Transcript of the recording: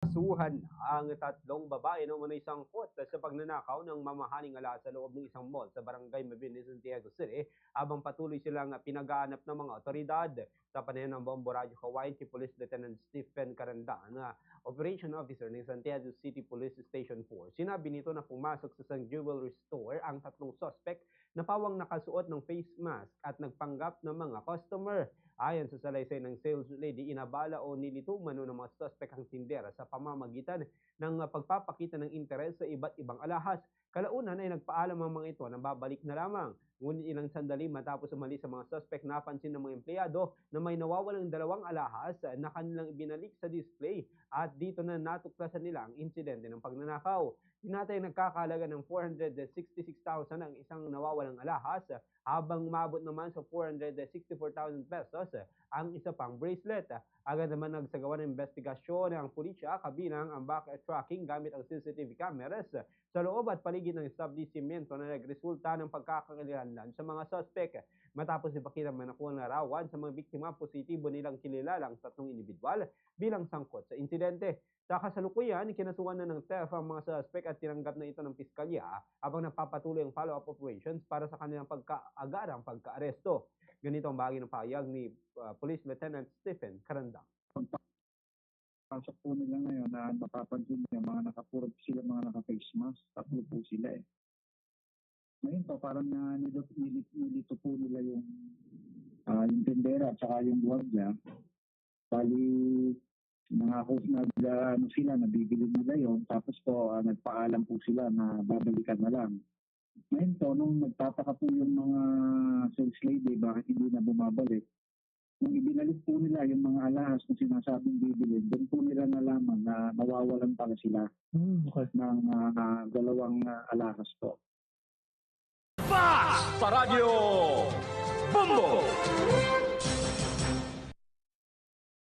Kasuhan ang tatlong babae na umano'y sangkot sa pagnanakaw ng mamahaling alahas sa loob ng isang mall sa barangay Mabini, Santiago City habang patuloy silang pinag-aanap ng mga otoridad. Sa panayam ng Bombo Radio Hawaii, si Police Lieutenant Stephen Carandang, Operation Officer ng Santiago City Police Station 4, sinabi nito na pumasok sa isang jewelry store ang tatlong suspect na pawang nakasuot ng face mask at nagpanggap ng mga customer. Ayon sa salaysay ng sales lady, inabala o nilito umano ng mga suspect ang tindera sa pamamagitan ng pagpapakita ng interes sa iba't ibang alahas. Kalaunan ay nagpaalam ang mga ito na babalik na lamang. Ngunit ilang sandali matapos umalis sa mga suspect, napansin ng mga empleyado na may nawawalang dalawang alahas na kanilang ibinalik sa display at dito na natuklasan nila ang insidente ng pagnanakaw. Tinatay nagkakalaga ng 466,000 ang isang nawawalang alahas habang umabot naman sa 464,000 pesos ang isa pang bracelet. Agad naman nagsagawa ng investigasyon ng pulisya kabilang ang backtracking gamit ang CCTV cameras sa loob at paligid ng establishmento na nagresulta ng pagkakakilanlan sa mga suspect. Matapos ipakita ang nakuha ng larawan sa mga biktima, positibo nilang kinilalang tatlong individual bilang sangkot sa insidente. Sa kasalukuyan, kinasuhan na ng theft ang mga suspect at tinanggap na ito ng piskalya habang nagpapatuloy ang follow-up operations para sa kanilang pagkaagarang pagkaaresto. Ganito ang bahagi ng pahayag ni Police Lieutenant Stephen Carandang. Pasok po nila ngayon na mapapansin niyo mga nakapurot sila, mga naka-face mask, tatlo po sila eh. Ngayon po parang nilito po nila yung tendera at saka yung guardia. Bali, sila, nabibili nila yon, tapos po nagpaalam po sila na babalikan na lang. Ngayon po, nung nagtataka po yung mga sales lady, bakit hindi na bumabalik, nung ibinalik po nila yung mga alahas na sinasabing bibilin, doon po nila nalaman na nawawalan pala sila ng dalawang alahas po. Sa Radyo Bombo!